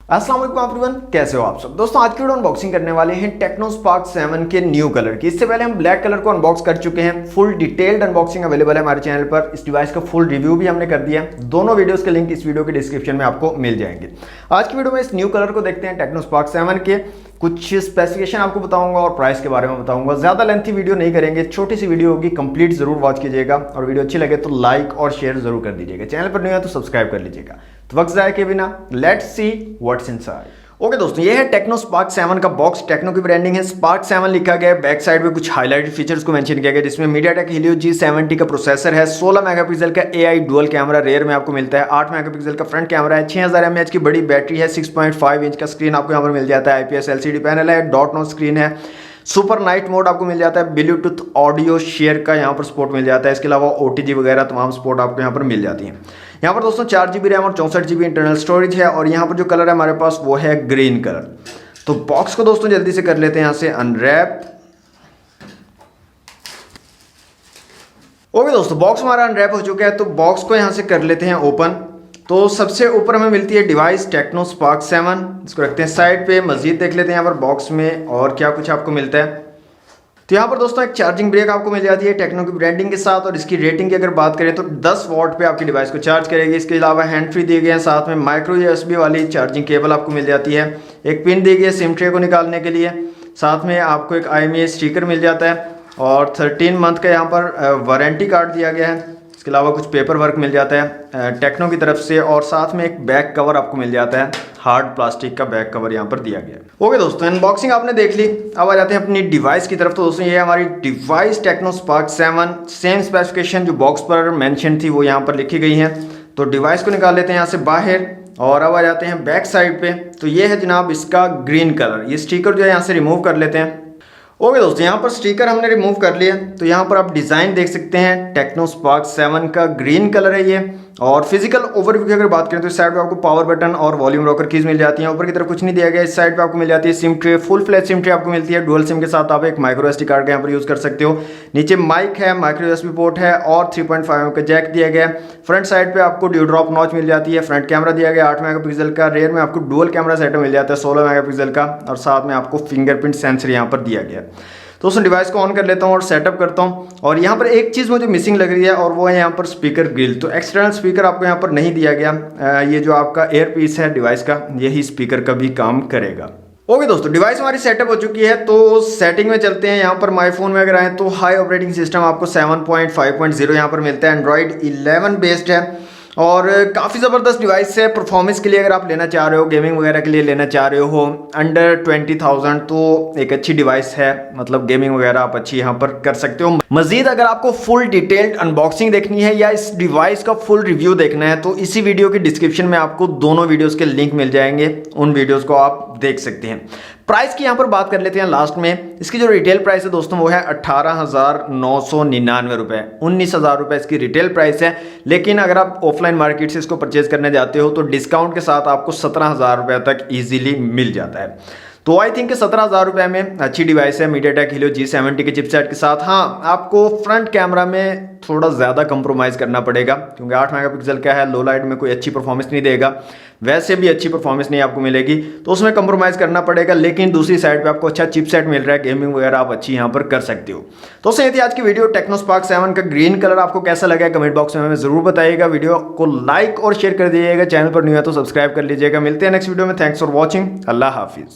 अस्सलाम वालेकुम एवरीवन, कैसे हो आप सब दोस्तों। आज की वीडियो अनबॉक्सिंग करने वाले हैं टेक्नो स्पार्क 7 के न्यू कलर की। इससे पहले हम ब्लैक कलर को अनबॉक्स कर चुके हैं। फुल डिटेल्ड अनबॉक्सिंग अवेलेबल है हमारे चैनल पर। इस डिवाइस का फुल रिव्यू भी हमने कर दिया है। दोनों वीडियोस के लिंक इस वीडियो के डिस्क्रिप्शन में आपको मिल जाएंगे। आज की वीडियो में इस न्यू कलर को देखते हैं टेक्नो स्पार्क 7 के। कुछ स्पेसिफिकेशन आपको बताऊंगा और प्राइस के बारे में बताऊंगा। ज़्यादा लेंथी वीडियो नहीं करेंगे, छोटी सी वीडियो होगी, कंप्लीट जरूर वॉच कीजिएगा और वीडियो अच्छी लगे तो लाइक और शेयर जरूर कर दीजिएगा। चैनल पर नहीं है तो सब्सक्राइब कर लीजिएगा। तो वक्त ज़ाया के बिना let's see what's inside. Okay दोस्तों, ये है टेक्नो स्पार्क 7 का बॉक्स। टेक्नो की ब्रांडिंग है, स्पार्क 7 लिखा गया है। बैक साइड में कुछ हाईलाइटेड फीचर्स को मेंशन किया गया, जिसमें मीडियाटेक हीलियो G70 का प्रोसेसर है, 16 मेगापिक्सल का AI डुअल कैमरा रेयर में आपको मिलता है, 8 मेगापिक्सल का फ्रंट कैमरा है, 6000 mAh की बड़ी बैटरी है, 6.5 इंच का स्क्रीन आपको यहाँ पर मिल जाता है, IPS LCD पैनल है, डॉट नॉच स्क्रीन है, सुपर नाइट मोड आपको मिल जाता है, ब्लूटूथ ऑडियो शेयर का यहाँ पर सपोर्ट मिल जाता है। इसके अलावा OTG वगैरह तमाम सपोर्ट आपको यहाँ पर मिल जाती है। यहाँ पर दोस्तों 4GB रैम और 64GB इंटरनल स्टोरेज है और यहाँ पर जो कलर है हमारे पास वो है ग्रीन कलर। तो बॉक्स को दोस्तों जल्दी से कर लेते हैं यहाँ से अनरैप। ओके दोस्तों, बॉक्स हमारा अनरैप हो चुका है, तो बॉक्स को यहाँ से कर लेते हैं ओपन। तो सबसे ऊपर हमें मिलती है डिवाइस टेक्नो स्पार्क 7। इसको रखते हैं साइड पे। मजीद देख लेते हैं यहाँ पर बॉक्स में और क्या कुछ आपको मिलता है। तो यहाँ पर दोस्तों एक चार्जिंग ब्रेक आपको मिल जाती है टेक्नो की ब्रांडिंग के साथ, और इसकी रेटिंग की अगर बात करें तो 10 वॉट पे आपकी डिवाइस को चार्ज करेगी। इसके अलावा हैंड फ्री दिए गए हैं, साथ में माइक्रो USB वाली चार्जिंग केबल आपको मिल जाती है, एक पिन दी गई है सिम ट्रे को निकालने के लिए, साथ में आपको एक IMEI स्टिकर मिल जाता है और 13 मंथ का यहाँ पर वारंटी कार्ड दिया गया है। इसके अलावा कुछ पेपर वर्क मिल जाता है टेक्नो की तरफ से, और साथ में एक बैक कवर आपको मिल जाता है, हार्ड प्लास्टिक का बैक कवर यहाँ पर दिया गया है। ओके दोस्तों, अनबॉक्सिंग आपने देख ली। अब आ जाते हैं अपनी डिवाइस की तरफ। तो दोस्तों ये हमारी device Tecno Spark 7, same specification जो बॉक्स पर मेंशन थी वो यहाँ पर लिखी गई है। तो डिवाइस को निकाल लेते हैं यहाँ से बाहर और अब आ जाते हैं बैक साइड पे। तो ये है जनाब इसका ग्रीन कलर। ये स्टिकर जो है यहाँ से रिमूव कर लेते हैं। ओके दोस्तों, यहाँ पर स्टिकर हमने रिमूव कर लिया। तो यहाँ पर आप डिज़ाइन देख सकते हैं, टेक्नो स्पार्क 7 का ग्रीन कलर है ये। और फिजिकल ओवरव्यू की अगर बात करें तो इस साइड पे आपको पावर बटन और वॉल्यूम रॉकर कीज मिल जाती हैं। ऊपर की तरफ कुछ नहीं दिया गया। इस साइड पे आपको मिल जाती है SIM tray, full flash SIM tray आपको मिलती है। डुअल सिम के साथ आप एक माइक्रो SD कार्ड का यहाँ पर यूज़ कर सकते हो। नीचे माइक है, माइक्रो USB पोर्ट है और 3.5mm का जैक दिया गया है। फ्रंट साइड पे आपको ड्यू ड्रॉप नॉच मिल जाती है। फ्रंट कैमरा दिया गया 8 मेगापिक्सल का। रेयर में आपको डुअल कैमरा सेटअप मिल जाता है 16 मेगापिक्सल का, और साथ में आपको फिंगरप्रिंट सेंसर यहाँ पर दिया गया है। तो उस डिवाइस को ऑन कर लेता हूँ और सेटअप करता हूँ। और यहाँ पर एक चीज़ मुझे मिसिंग लग रही है और वो है यहाँ पर स्पीकर ग्रिल। तो एक्सटर्नल स्पीकर आपको यहाँ पर नहीं दिया गया। ये जो आपका एयर पीस है डिवाइस का, यही स्पीकर का भी काम करेगा। ओके दोस्तों, डिवाइस हमारी सेटअप हो चुकी है। तो सेटिंग में चलते हैं। यहाँ पर माई फोन में अगर आए तो हाई ऑपरेटिंग सिस्टम आपको 7.5.0 यहाँ पर मिलता है। एंड्रॉइड 11 बेस्ड है और काफ़ी ज़बरदस्त डिवाइस है। परफॉर्मेंस के लिए अगर आप लेना चाह रहे हो, गेमिंग वगैरह के लिए लेना चाह रहे हो अंडर 20,000, तो एक अच्छी डिवाइस है। मतलब गेमिंग वगैरह आप अच्छी यहाँ पर कर सकते हो। मजीद अगर आपको फुल डिटेल्ड अनबॉक्सिंग देखनी है या इस डिवाइस का फुल रिव्यू देखना है तो इसी वीडियो के डिस्क्रिप्शन में आपको दोनों वीडियोस के लिंक मिल जाएंगे। उन वीडियोस को आप देख सकते हैं। प्राइस की यहाँ पर बात कर लेते हैं लास्ट में। इसकी जो रिटेल प्राइस है दोस्तों वो है 18,999 रुपये, 19,000 रुपये इसकी रिटेल प्राइस है। लेकिन अगर आप ऑफलाइन मार्केट से इसको परचेज करने जाते हो तो डिस्काउंट के साथ आपको 17,000 रुपये तक ईजिली मिल जाता है। तो आई थिंक 17,000 रुपये में अच्छी डिवाइस है मीडियाटेक हीलियो G70 के चिपसेट के साथ। हाँ, आपको फ्रंट कैमरा में थोड़ा ज़्यादा कंप्रोमाइज़ करना पड़ेगा क्योंकि 8 मेगापिक्सल का है। लो लाइट में कोई अच्छी परफॉर्मेंस नहीं देगा, वैसे भी अच्छी परफॉर्मेंस नहीं आपको मिलेगी, तो उसमें कंप्रोमाइज़ करना पड़ेगा। लेकिन दूसरी साइड पे आपको अच्छा चिपसेट मिल रहा है, गेमिंग वगैरह आप अच्छी यहाँ पर कर सकते हो। तो उससे ये थी आज की वीडियो। टेक्नो स्पार्क 7 का ग्रीन कलर आपको कैसा लगा कमेंट बॉक्स में हमें ज़रूर बताइएगा। वीडियो को लाइक और शेयर कर दीजिएगा। चैनल पर न्यू है तो सब्सक्राइब कर लीजिएगा। मिलते हैं नेक्स्ट वीडियो में। Thanks for watching. अल्लाह हाफिज़।